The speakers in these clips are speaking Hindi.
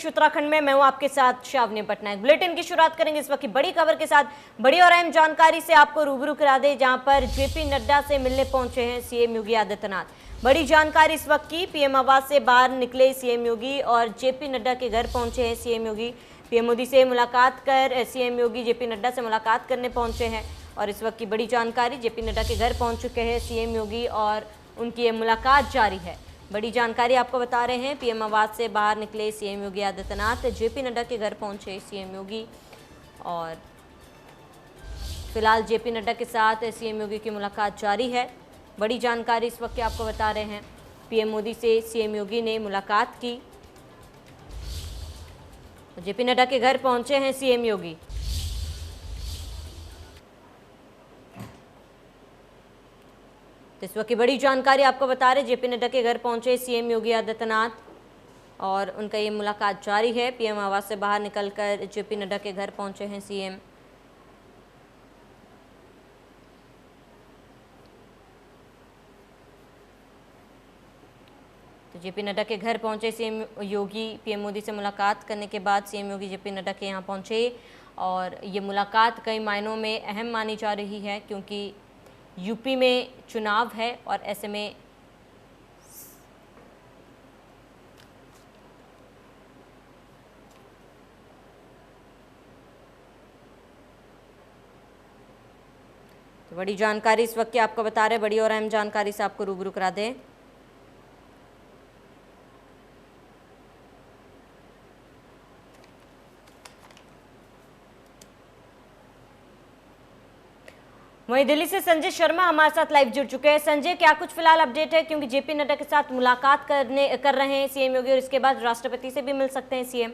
उत्तराखंड में मैं हूं आपके साथ शावनी पटनायक। बुलेटिन की शुरुआत करेंगे इस वक्त की बड़ी खबर के साथ। बड़ी और अहम जानकारी से आपको रूबरू करा दे, जहां पर जेपी नड्डा से मिलने पहुंचे हैं सीएम योगी आदित्यनाथ। बड़ी जानकारी इस वक्त की, पीएम आवास से बाहर निकले सीएम योगी और जेपी नड्डा के घर पहुंचे हैं सीएम योगी। पीएम मोदी से मुलाकात कर सीएम योगी जेपी नड्डा से मुलाकात करने पहुंचे हैं और इस वक्त की बड़ी जानकारी, जेपी नड्डा के घर पहुंच चुके हैं सीएम योगी और उनकी ये मुलाकात जारी है। बड़ी जानकारी आपको बता रहे हैं, पीएम आवास से बाहर निकले सीएम योगी आदित्यनाथ, जेपी नड्डा के घर पहुंचे सीएम योगी और फिलहाल जेपी नड्डा के साथ सीएम योगी की मुलाकात जारी है। बड़ी जानकारी इस वक्त आपको बता रहे हैं, पीएम मोदी से सीएम योगी ने मुलाकात की, जेपी नड्डा के घर पहुंचे हैं सीएम योगी। इस वक्त की बड़ी जानकारी आपको बता रहे, जेपी नड्डा के घर पहुंचे सीएम योगी आदित्यनाथ और उनका ये मुलाकात जारी है। पीएम आवास से बाहर निकलकर जेपी नड्डा के घर पहुंचे हैं सीएम। तो जेपी नड्डा के घर पहुंचे सीएम योगी, पीएम मोदी से मुलाकात करने के बाद सीएम योगी जेपी नड्डा के यहाँ पहुंचे और ये मुलाकात कई मायनों में अहम मानी जा रही है, क्योंकि यूपी में चुनाव है और ऐसे में तो बड़ी जानकारी इस वक्त की आपको बता रहे, बड़ी और अहम जानकारी से आपको रूबरू करा दें। वहीं दिल्ली से संजय शर्मा हमारे साथ लाइव जुड़ चुके हैं। संजय, क्या कुछ फिलहाल अपडेट है, क्योंकि जेपी नड्डा के साथ मुलाकात कर रहे हैं सीएम योगी और इसके बाद राष्ट्रपति से भी मिल सकते हैं सीएम?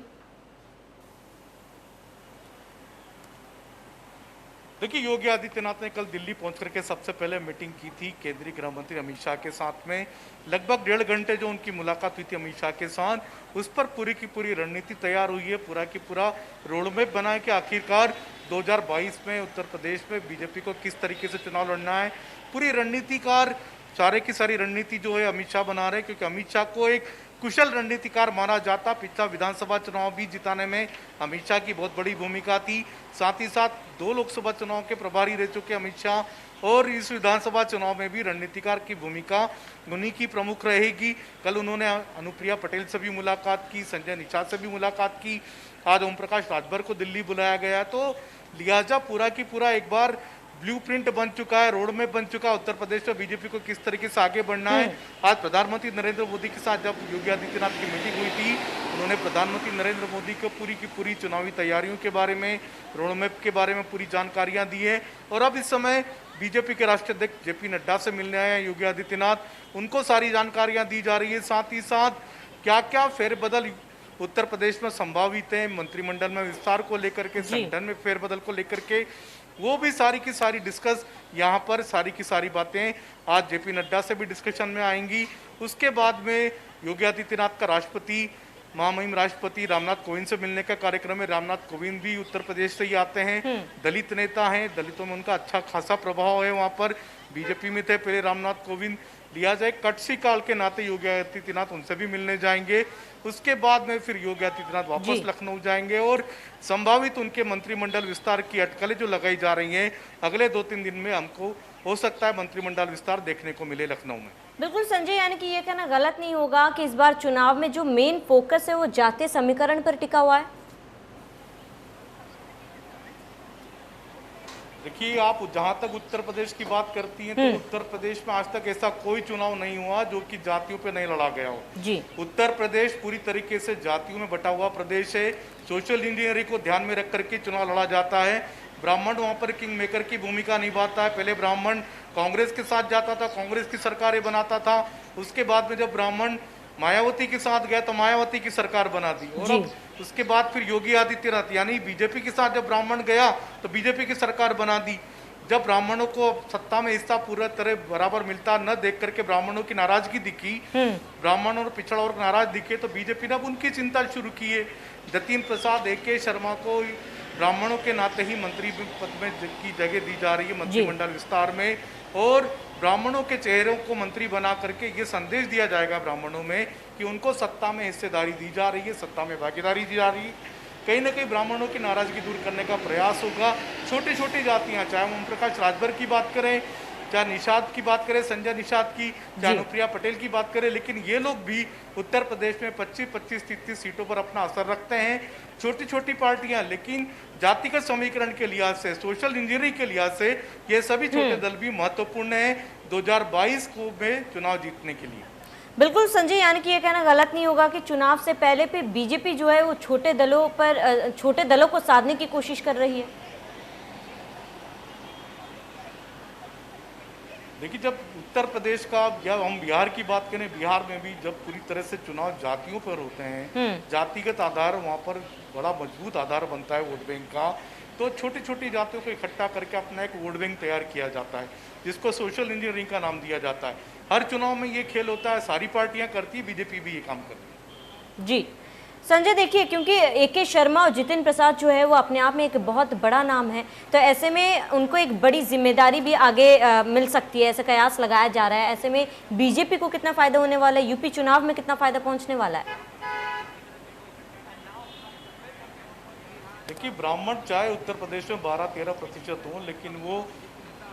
देखिए, योगी आदित्यनाथ ने कल दिल्ली पहुंच करके सबसे पहले मीटिंग की थी केंद्रीय गृह मंत्री अमित शाह के साथ में। लगभग 1.5 घंटे जो उनकी मुलाकात हुई थी अमित शाह के साथ, उस पर पूरी की पूरी रणनीति तैयार हुई है, पूरा की पूरा रोड मैप बना है कि आखिरकार 2022 में उत्तर प्रदेश में बीजेपी को किस तरीके से चुनाव लड़ना है। पूरी रणनीतिकार, सारे की सारी रणनीति जो है अमित शाह बना रहे हैं, क्योंकि अमित शाह को एक कुशल रणनीतिकार माना जाता। पिछला विधानसभा चुनाव भी जिताने में अमित शाह की बहुत बड़ी भूमिका थी। साथ ही साथ 2 लोकसभा चुनाव के प्रभारी रह चुके अमित शाह और इस विधानसभा चुनाव में भी रणनीतिकार की भूमिका उन्हीं की प्रमुख रहेगी। कल उन्होंने अनुप्रिया पटेल से भी मुलाकात की, संजय निषाद से भी मुलाकात की। आज ओम प्रकाश राजभर को दिल्ली बुलाया गया, तो लिहाजा पूरा की पूरा एक बार ब्लूप्रिंट बन चुका है, रोड मैप बन चुका है उत्तर प्रदेश में बीजेपी को किस तरीके से आगे बढ़ना है। आज प्रधानमंत्री नरेंद्र मोदी के साथ जब योगी आदित्यनाथ की मीटिंग हुई थी, उन्होंने प्रधानमंत्री नरेंद्र मोदी को पूरी की पूरी चुनावी तैयारियों के बारे में, रोड मैप के बारे में पूरी जानकारियां दी है। और अब इस समय बीजेपी के राष्ट्रीय अध्यक्ष जेपी नड्डा से मिलने आए हैं योगी आदित्यनाथ, उनको सारी जानकारियां दी जा रही है। साथ ही साथ क्या क्या फेरबदल उत्तर प्रदेश में संभावित है, मंत्रिमंडल में विस्तार को लेकर के, संगठन में फेरबदल को लेकर के, वो भी सारी की सारी डिस्कस यहाँ पर, सारी की सारी बातें आज जेपी नड्डा से भी डिस्कशन में आएंगी। उसके बाद में योगी आदित्यनाथ का राष्ट्रपति, महामहिम राष्ट्रपति रामनाथ कोविंद से मिलने का कार्यक्रम है। रामनाथ कोविंद भी उत्तर प्रदेश से ही आते हैं, दलित नेता हैं, दलितों में उनका अच्छा खासा प्रभाव है। वहाँ पर बीजेपी में थे पहले रामनाथ कोविंद, लिया जाए कटसी काल के नाते योगी आदित्यनाथ उनसे भी मिलने जाएंगे। उसके बाद में फिर योगी आदित्यनाथ वापस लखनऊ जाएंगे और संभावित उनके मंत्रिमंडल विस्तार की अटकलें जो लगाई जा रही हैं, अगले 2-3 दिन में हमको हो सकता है मंत्रिमंडल विस्तार देखने को मिले लखनऊ में। बिल्कुल संजय, यानी कि ये कहना गलत नहीं होगा कि इस बार चुनाव में जो मेन फोकस है वो जातीय समीकरण पर टिका हुआ है। देखिए, आप जहां तक उत्तर प्रदेश की बात करती हैं, तो उत्तर प्रदेश में आज तक ऐसा कोई चुनाव नहीं हुआ जो कि जातियों पे नहीं लड़ा गया हो जी। उत्तर प्रदेश पूरी तरीके से जातियों में बटा हुआ प्रदेश है। सोशल इंजीनियरिंग को ध्यान में रख करके चुनाव लड़ा जाता है। ब्राह्मण वहां पर किंग मेकर की भूमिका निभाता है। पहले ब्राह्मण कांग्रेस के साथ जाता था, कांग्रेस की सरकारें बनाता था। उसके बाद में जब ब्राह्मण मायावती के साथ गया तो मायावती की सरकार बना दी, और अब उसके बाद फिर योगी आदित्यनाथ यानी बीजेपी के साथ जब ब्राह्मण गया तो बीजेपी की सरकार बना दी। जब ब्राह्मणों को सत्ता में हिस्सा पूरा तरह बराबर मिलता न देख करके ब्राह्मणों की नाराजगी दिखी, ब्राह्मणों और पिछड़ा वर्ग नाराज दिखे, तो बीजेपी ने अब उनकी चिंता शुरू की है। जतिन प्रसाद AK शर्मा को ब्राह्मणों के नाते ही मंत्री पद में की जगह दी जा रही है मंत्रिमंडल विस्तार में, और ब्राह्मणों के चेहरों को मंत्री बना करके ये संदेश दिया जाएगा ब्राह्मणों में कि उनको सत्ता में हिस्सेदारी दी जा रही है, सत्ता में भागीदारी दी जा रही है। कहीं ना कहीं ब्राह्मणों की नाराजगी दूर करने का प्रयास होगा। छोटी छोटी जातियां, चाहे ओम प्रकाश राजभर की बात करें, चाहे निषाद की बात करें, संजय निषाद की, चाहे अनुप्रिया पटेल की बात करें, लेकिन ये लोग भी उत्तर प्रदेश में 25-25, 30 सीटों पर अपना असर रखते हैं। छोटी छोटी पार्टियां, लेकिन जातिगत समीकरण के लिहाज से, सोशल इंजीनियरिंग के लिहाज से ये सभी छोटे दल भी महत्वपूर्ण है 2022 को में चुनाव जीतने के लिए। बिल्कुल संजय, यानी कि ये कहना गलत नहीं होगा कि चुनाव से पहले पे बीजेपी जो है वो छोटे दलों को साधने की कोशिश कर रही है। देखिए, जब उत्तर प्रदेश का या हम बिहार की बात करें, बिहार में भी जब पूरी तरह से चुनाव जातियों पर होते हैं, जातिगत आधार वहाँ पर बड़ा मजबूत आधार बनता है वोट बैंक का, तो छोटी छोटी जातियों को इकट्ठा करके अपना एक वोट बैंक तैयार किया जाता है, जिसको सोशल इंजीनियरिंग का नाम दिया जाता है। हर चुनाव में ये खेल होता है, सारी पार्टियां करती है, बीजेपी भी ये काम करती है। जी संजय, देखिए क्योंकि ए.के. शर्मा और जितिन प्रसाद जो है वो अपने आप में एक बहुत बड़ा नाम है, तो ऐसे में उनको एक बड़ी जिम्मेदारी भी आगे मिल सकती है, ऐसा कयास लगाया जा रहा है। ऐसे में बीजेपी को कितना फायदा होने वाला है, यूपी चुनाव में कितना फायदा पहुंचने वाला है? देखिए, ब्राह्मण चाहे उत्तर प्रदेश में 12-13% हो, लेकिन वो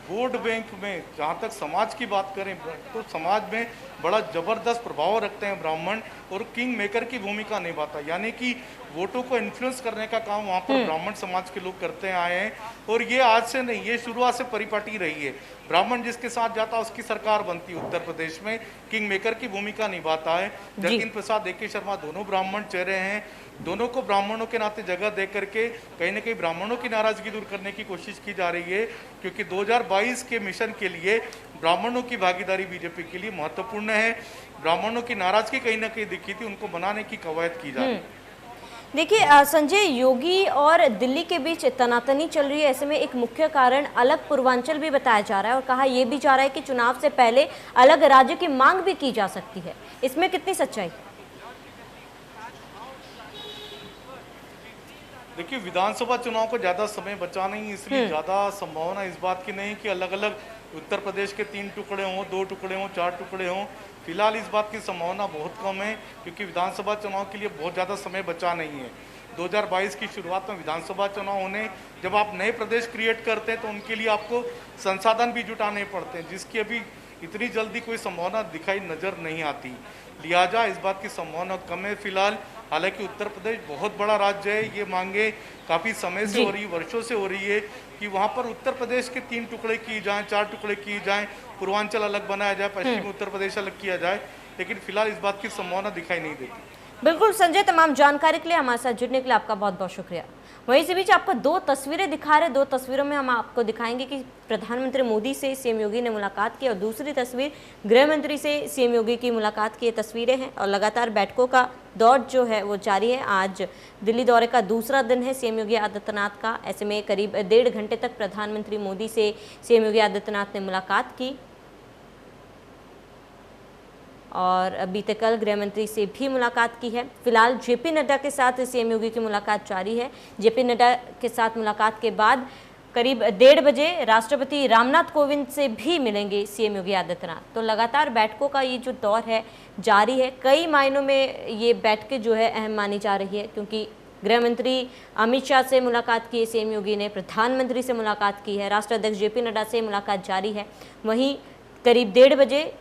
वोट बैंक में, जहाँ तक समाज की बात करें तो समाज में बड़ा ज़बरदस्त प्रभाव रखते हैं ब्राह्मण, और किंग मेकर की भूमिका निभाता है, यानी कि वोटों को इन्फ्लुएंस करने का काम वहाँ पर ब्राह्मण समाज के लोग करते आए हैं। और ये आज से नहीं, ये शुरुआत से परिपाटी रही है। ब्राह्मण जिसके साथ जाता है उसकी सरकार बनती है। उत्तर प्रदेश में किंग मेकर की भूमिका निभाता है। जतिन प्रसाद, ए.के. शर्मा दोनों ब्राह्मण चेहरे हैं, दोनों को ब्राह्मणों के नाते जगह दे करके कहीं ना कहीं ब्राह्मणों की नाराजगी दूर करने की कोशिश की जा रही है, क्योंकि 2022 के मिशन के लिए ब्राह्मणों की भागीदारी बीजेपी के लिए महत्वपूर्ण है। ब्राह्मणों की नाराजगी कहीं ना कहीं दिखी थी, उनको बनाने की कवायद की जा रही है। देखिए संजय, योगी और दिल्ली के बीच तनातनी चल रही है, ऐसे में एक मुख्य कारण अलग पूर्वांचल भी बताया जा रहा है, और कहा यह भी जा रहा है कि चुनाव से पहले अलग राज्य की मांग भी की जा सकती है। इसमें कितनी सच्चाई? देखिए, विधानसभा चुनाव को ज़्यादा समय बचा नहीं, इसलिए ज़्यादा संभावना इस बात की नहीं कि अलग अलग उत्तर प्रदेश के 3 टुकड़े हों, 2 टुकड़े हों, 4 टुकड़े हों। फिलहाल इस बात की संभावना बहुत कम है, क्योंकि विधानसभा चुनाव के लिए बहुत ज़्यादा समय बचा नहीं है। 2022 की शुरुआत में विधानसभा चुनाव होने, जब आप नए प्रदेश क्रिएट करते हैं तो उनके लिए आपको संसाधन भी जुटाने पड़ते हैं, जिसकी अभी इतनी जल्दी कोई संभावना दिखाई नज़र नहीं आती। लिहाजा इस बात की संभावना कम है फिलहाल। हालांकि उत्तर प्रदेश बहुत बड़ा राज्य है, ये मांगे काफ़ी समय से हो रही है, वर्षों से हो रही है कि वहाँ पर उत्तर प्रदेश के 3 टुकड़े किए जाएं, 4 टुकड़े किए जाएं, पूर्वांचल अलग बनाया जाए, पश्चिमी उत्तर प्रदेश अलग किया जाए, लेकिन फिलहाल इस बात की संभावना दिखाई नहीं देती। बिल्कुल संजय, तमाम जानकारी के लिए हमारे साथ जुड़ने के लिए आपका बहुत बहुत शुक्रिया। वहीं इसी बीच आपको 2 तस्वीरें दिखा रहे, 2 तस्वीरों में हम आपको दिखाएंगे कि प्रधानमंत्री मोदी से सीएम योगी ने मुलाकात की, और दूसरी तस्वीर गृह मंत्री से सीएम योगी की मुलाकात की। ये तस्वीरें हैं, और लगातार बैठकों का दौर जो है वो जारी है। आज दिल्ली दौरे का दूसरा दिन है सीएम योगी आदित्यनाथ का। ऐसे में करीब 1.5 घंटे तक प्रधानमंत्री मोदी से सीएम योगी आदित्यनाथ ने मुलाकात की, और बीते कल गृह मंत्री से भी मुलाकात की है। फिलहाल जेपी नड्डा के साथ सीएम योगी की मुलाकात जारी है। जेपी नड्डा के साथ मुलाकात के बाद करीब 1:30 बजे राष्ट्रपति रामनाथ कोविंद से भी मिलेंगे सीएम योगी आदित्यनाथ। तो लगातार बैठकों का ये जो दौर है जारी है। कई मायनों में ये बैठकें जो है अहम मानी जा रही है, क्योंकि गृह मंत्री अमित शाह से मुलाकात की है सीएम योगी ने, प्रधानमंत्री से मुलाकात की है, राष्ट्राध्यक्ष जेपी नड्डा से मुलाकात जारी है। वहीं करीब 1:30 बजे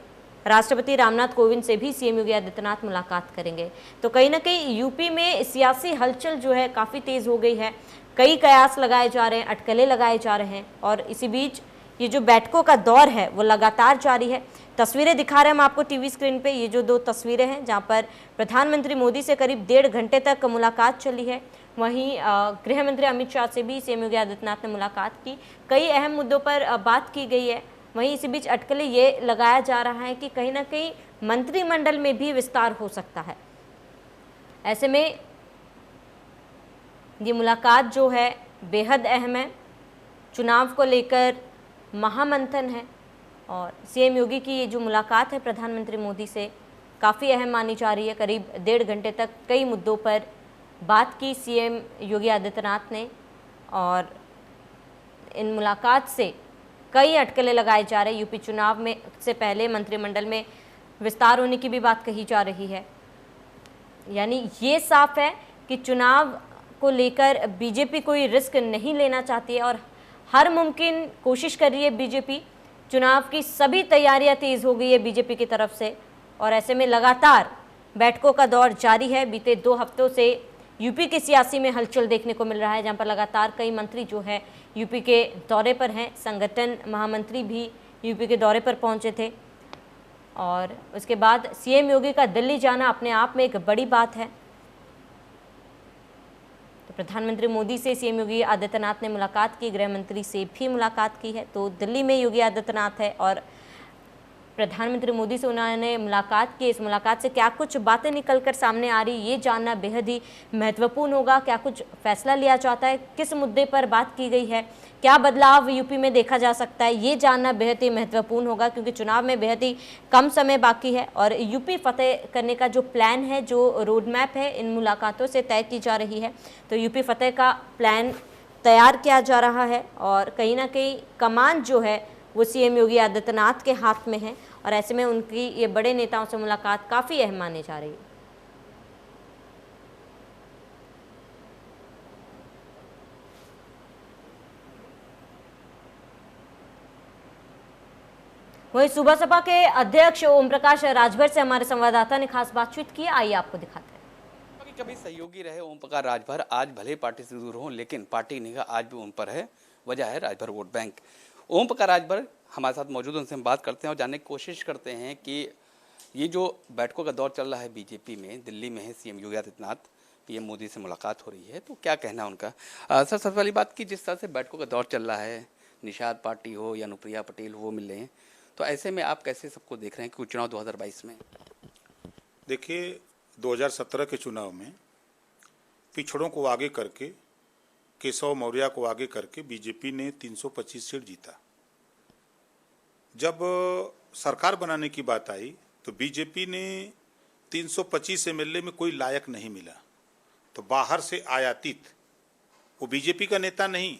राष्ट्रपति रामनाथ कोविंद से भी सीएम योगी आदित्यनाथ मुलाकात करेंगे। तो कहीं ना कहीं यूपी में सियासी हलचल जो है काफ़ी तेज़ हो गई है। कई कयास लगाए जा रहे हैं, अटकलें लगाए जा रहे हैं, और इसी बीच ये जो बैठकों का दौर है वो लगातार जारी है। तस्वीरें दिखा रहे हैं हम आपको टीवी स्क्रीन पे, ये जो 2 तस्वीरें हैं जहाँ पर प्रधानमंत्री मोदी से करीब 1.5 घंटे तक मुलाकात चली है। वहीं गृह मंत्री अमित शाह से भी सीएम योगी आदित्यनाथ ने मुलाकात की, कई अहम मुद्दों पर बात की गई है। वहीं इसी बीच अटकलें ये लगाया जा रहा है कि कहीं ना कहीं मंत्रिमंडल में भी विस्तार हो सकता है। ऐसे में ये मुलाकात जो है बेहद अहम है, चुनाव को लेकर महामंथन है, और सीएम योगी की ये जो मुलाकात है प्रधानमंत्री मोदी से काफ़ी अहम मानी जा रही है। करीब 1.5 घंटे तक कई मुद्दों पर बात की सीएम योगी आदित्यनाथ ने, और इन मुलाकात से कई अटकलें लगाए जा रहे हैं। यूपी चुनाव में से पहले मंत्रिमंडल में विस्तार होने की भी बात कही जा रही है। यानी ये साफ है कि चुनाव को लेकर बीजेपी कोई रिस्क नहीं लेना चाहती है और हर मुमकिन कोशिश कर रही है बीजेपी। चुनाव की सभी तैयारियां तेज हो गई है बीजेपी की तरफ से और ऐसे में लगातार बैठकों का दौर जारी है। बीते 2 हफ्तों से यूपी के सियासी में हलचल देखने को मिल रहा है, जहां पर लगातार कई मंत्री जो है यूपी के दौरे पर हैं। संगठन महामंत्री भी यूपी के दौरे पर पहुंचे थे और उसके बाद सीएम योगी का दिल्ली जाना अपने आप में एक बड़ी बात है। तो प्रधानमंत्री मोदी से सीएम योगी आदित्यनाथ ने मुलाकात की, गृह मंत्री से भी मुलाकात की है। तो दिल्ली में योगी आदित्यनाथ है और प्रधानमंत्री मोदी से उन्होंने मुलाकात की। इस मुलाकात से क्या कुछ बातें निकलकर सामने आ रही, ये जानना बेहद ही महत्वपूर्ण होगा। क्या कुछ फैसला लिया जाता है, किस मुद्दे पर बात की गई है, क्या बदलाव यूपी में देखा जा सकता है, ये जानना बेहद ही महत्वपूर्ण होगा क्योंकि चुनाव में बेहद ही कम समय बाकी है और यूपी फतेह करने का जो प्लान है, जो रोड मैप है, इन मुलाकातों से तय की जा रही है। तो यूपी फतेह का प्लान तैयार किया जा रहा है और कहीं ना कहीं कमान जो है वो सीएम योगी आदित्यनाथ के हाथ में है और ऐसे में उनकी ये बड़े नेताओं से मुलाकात काफ़ी अहम मानी जा रही है। वहीं सुबह सपा के अध्यक्ष ओम प्रकाश राजभर से हमारे संवाददाता ने खास बातचीत की, आइए आपको दिखाते हैं। कभी सहयोगी रहे ओम प्रकाश राजभर आज भले पार्टी से दूर हों लेकिन पार्टी निगाह आज भी उन पर है। वजह है राजभर वोट बैंक। ओम प्रकाश राजभर हमारे साथ मौजूद, उनसे हम बात करते हैं और जानने की कोशिश करते हैं कि ये जो बैठकों का दौर चल रहा है बीजेपी में, दिल्ली में है सीएम योगी आदित्यनाथ, पीएम मोदी से मुलाकात हो रही है, तो क्या कहना है उनका। सर, सबसे पहली बात कि जिस तरह से बैठकों का दौर चल रहा है, निषाद पार्टी हो या अनुप्रिया पटेल हो, वो मिल रहे हैं, तो ऐसे में आप कैसे सबको देख रहे हैं कि चुनाव 2022 में? देखिए, 2017 के चुनाव में पिछड़ों को आगे करके, केशव मौर्य को आगे करके बीजेपी ने 325 सीट जीता। जब सरकार बनाने की बात आई तो बीजेपी ने 325 एमएलए में कोई लायक नहीं मिला, तो बाहर से आयातित, वो बीजेपी का नेता नहीं,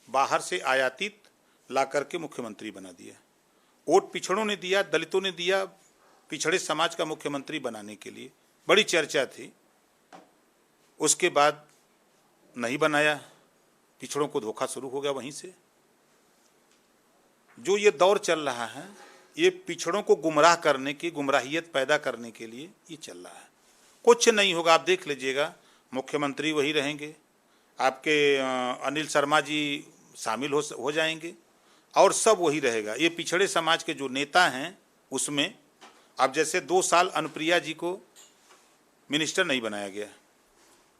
बाहर से आयातित ला करके मुख्यमंत्री बना दिया। वोट पिछड़ों ने दिया, दलितों ने दिया, पिछड़े समाज का मुख्यमंत्री बनाने के लिए बड़ी चर्चा थी। उसके बाद नहीं बनाया, पिछड़ों को धोखा शुरू हो गया। वहीं से जो ये दौर चल रहा है, ये पिछड़ों को गुमराह करने की, गुमराहियत पैदा करने के लिए ये चल रहा है। कुछ नहीं होगा, आप देख लीजिएगा, मुख्यमंत्री वही रहेंगे, आपके अनिल शर्मा जी शामिल हो जाएंगे और सब वही रहेगा। ये पिछड़े समाज के जो नेता हैं उसमें अब जैसे 2 साल अनुप्रिया जी को मिनिस्टर नहीं बनाया गया,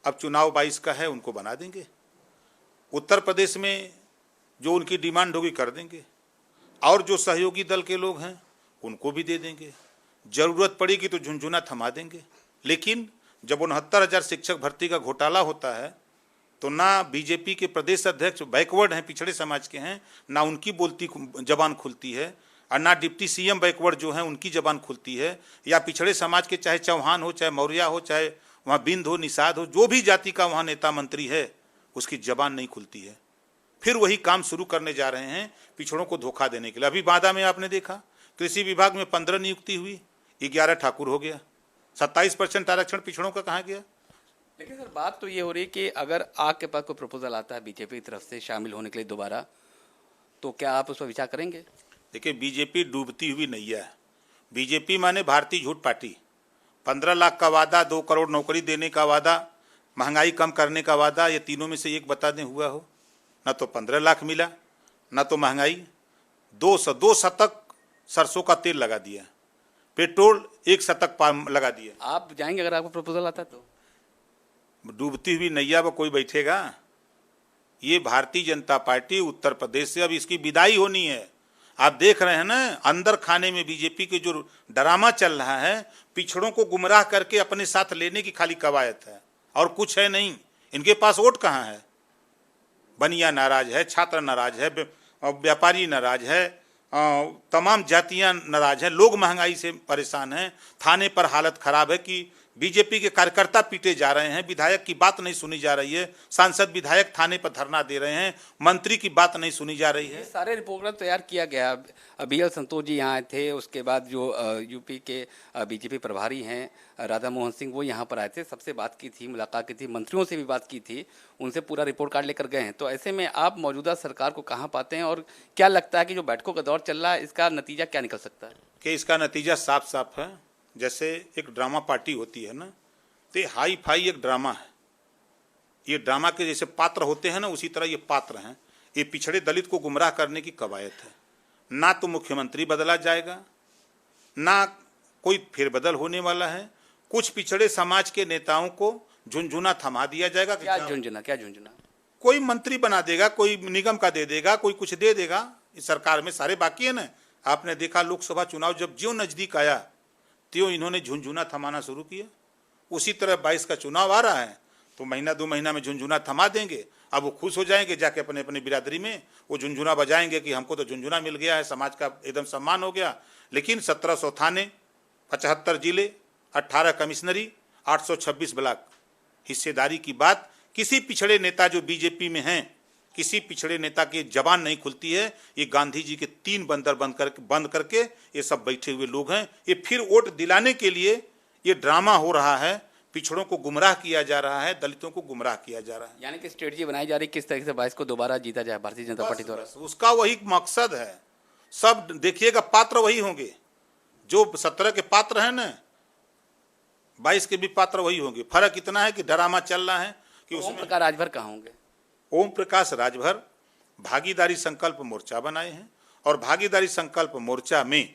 अब चुनाव 22 का है, उनको बना देंगे। उत्तर प्रदेश में जो उनकी डिमांड होगी कर देंगे और जो सहयोगी दल के लोग हैं उनको भी दे देंगे। जरूरत पड़ेगी तो झुनझुना थमा देंगे। लेकिन जब 69,000 शिक्षक भर्ती का घोटाला होता है तो ना बीजेपी के प्रदेश अध्यक्ष बैकवर्ड हैं, पिछड़े समाज के हैं, ना उनकी बोलती जबान खुलती है और ना डिप्टी सीएम बैकवर्ड जो हैं उनकी जबान खुलती है, या पिछड़े समाज के चाहे चौहान हो, चाहे मौर्य हो, चाहे वहाँ बिंद हो, निषाद हो, जो भी जाति का वहाँ नेता मंत्री है उसकी जबान नहीं खुलती है। फिर वही काम शुरू करने जा रहे हैं पिछड़ों को धोखा देने के लिए। अभी बांदा में आपने देखा, कृषि विभाग में 15 नियुक्ति हुई, 11 ठाकुर हो गया, 27% आरक्षण पिछड़ों का कहाँ गया। लेकिन सर, बात तो ये हो रही है कि अगर आपके पास कोई प्रपोजल आता है बीजेपी की तरफ से शामिल होने के लिए दोबारा, तो क्या आप उस पर विचार करेंगे? देखिए, बीजेपी डूबती हुई नैया है। बीजेपी माने भारतीय झूठ पार्टी। 15 लाख का वादा, 2 करोड़ नौकरी देने का वादा, महंगाई कम करने का वादा, ये तीनों में से एक बता दें हुआ हो। ना तो 15 लाख मिला, ना तो महंगाई। 2 शतक सरसों का तेल लगा दिया, पेट्रोल 1 शतक लगा दिया। आप जाएंगे अगर आपको प्रपोजल आता है तो? डूबती हुई नैया पर कोई बैठेगा? ये भारतीय जनता पार्टी उत्तर प्रदेश से अब इसकी विदाई होनी है। आप देख रहे हैं ना, अंदर खाने में बीजेपी के जो ड्रामा चल रहा है, पिछड़ों को गुमराह करके अपने साथ लेने की खाली कवायद है और कुछ है नहीं। इनके पास वोट कहाँ है? बनिया नाराज है, छात्र नाराज है, व्यापारी नाराज है, तमाम जातियां नाराज हैं, लोग महंगाई से परेशान हैं, थाने पर हालत खराब है कि बीजेपी के कार्यकर्ता पीटे जा रहे हैं, विधायक की बात नहीं सुनी जा रही है, सांसद विधायक थाने पर धरना दे रहे हैं, मंत्री की बात नहीं सुनी जा रही है। सारे रिपोर्ट तैयार किया गया। BL संतोष जी यहाँ थे, उसके बाद जो यूपी के बीजेपी प्रभारी हैं राधा मोहन सिंह, वो यहाँ पर आए थे, सबसे बात की थी, मुलाकात की थी, मंत्रियों से भी बात की थी, उनसे पूरा रिपोर्ट कार्ड लेकर गए हैं। तो ऐसे में आप मौजूदा सरकार को कहाँ पाते हैं और क्या लगता है कि जो बैठकों का दौर चल रहा है इसका नतीजा क्या निकल सकता है? कि इसका नतीजा साफ साफ है। जैसे एक ड्रामा पार्टी होती है ना, तो हाई फाई एक ड्रामा है। ये ड्रामा के जैसे पात्र होते हैं ना, उसी तरह ये पात्र हैं। ये पिछड़े दलित को गुमराह करने की कवायद है। ना तो मुख्यमंत्री बदला जाएगा, ना कोई फेरबदल होने वाला है। कुछ पिछड़े समाज के नेताओं को झुंझुना थमा दिया जाएगा। क्या झुंझुना? कोई मंत्री बना देगा, कोई निगम का दे देगा, कोई कुछ दे देगा। इस सरकार में सारे बाकी है ना। आपने देखा लोकसभा चुनाव जब ज्यों नजदीक आया त्यों इन्होंने झुंझुना थमाना शुरू किया। उसी तरह 22 का चुनाव आ रहा है तो महीना 2 महीना में झुंझुना थमा देंगे। अब वो खुश हो जाएंगे, जाके अपने अपने बिरादरी में वो झुंझुना बजाएंगे कि हमको तो झुंझुना मिल गया है, समाज का एकदम सम्मान हो गया। लेकिन 1700 थाने, 75 जिले, 18 कमिश्नरी, 826 ब्लॉक, हिस्सेदारी की बात किसी पिछड़े नेता जो बीजेपी में हैं, किसी पिछड़े नेता की जबान नहीं खुलती है। ये गांधी जी के 3 बंदर बंद करके ये सब बैठे हुए लोग हैं। ये फिर वोट दिलाने के लिए ये ड्रामा हो रहा है। पिछड़ों को गुमराह किया जा रहा है, दलितों को गुमराह किया जा रहा है। यानी कि स्ट्रेटजी बनाई जा रही किस तरीके से 22 को दोबारा जीता जाए भारतीय जनता पार्टी द्वारा। उसका वही मकसद है। सब देखिएगा, पात्र वही होंगे जो 17 के पात्र हैं ना, 22 के भी पात्र वही होंगे। फर्क इतना है कि ड्रामा चल रहा है कि ओम उसमें प्रकाश राजभर कहाँ होंगे? ओम प्रकाश राजभर भागीदारी संकल्प मोर्चा बनाए हैं और भागीदारी संकल्प मोर्चा में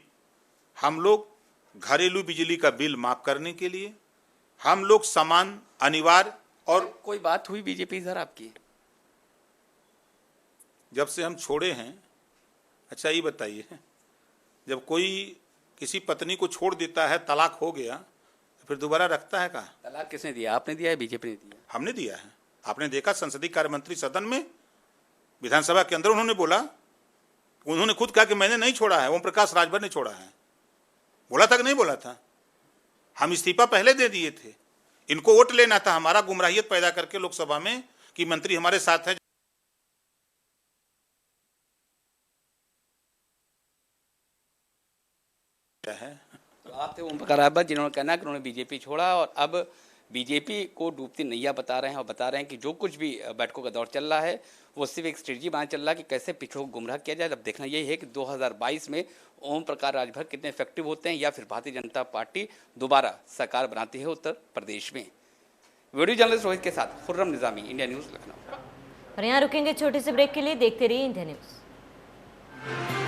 हम लोग घरेलू बिजली का बिल माफ करने के लिए हम लोग समान अनिवार्य। और कोई बात हुई बीजेपी सर आपकी जब से हम छोड़े हैं? अच्छा ये बताइए, जब कोई किसी पत्नी को छोड़ देता है, तलाक हो गया, तो फिर दोबारा रखता है कहाँ? तलाक किसने दिया? आपने दिया है, बीजेपी ने दिया? हमने दिया है। आपने देखा संसदीय कार्य मंत्री सदन में, विधानसभा के अंदर उन्होंने बोला, उन्होंने खुद कहा कि मैंने नहीं छोड़ा है, ओम प्रकाश राजभर ने छोड़ा है। बोला था कि नहीं बोला था? हम इस्तीफा पहले दे दिए थे। इनको वोट लेना था, हमारा गुमराहियत पैदा करके लोकसभा में कि मंत्री हमारे साथ हैं। तो आप थे ओम प्रकाश राजभर जिन्होंने कहना कि उन्होंने बीजेपी छोड़ा और अब बीजेपी को डूबती नैया बता रहे हैं और बता रहे हैं कि जो कुछ भी बैठकों का दौर चल रहा है वो सिर्फ एक स्ट्रेटजी बना चल रहा है कि कैसे पिछड़ों को गुमराह किया जाए। अब देखना यही है कि 2022 में ओम प्रकाश राजभर कितने इफेक्टिव होते हैं या फिर भारतीय जनता पार्टी दोबारा सरकार बनाती है उत्तर प्रदेश में। वीडियो जर्नलिस्ट रोहित के साथ खुर्रम निजामी, इंडिया न्यूज़, लखनऊ। और यहाँ रुकेंगे छोटे से ब्रेक के लिए। देखते रहिए इंडिया न्यूज़।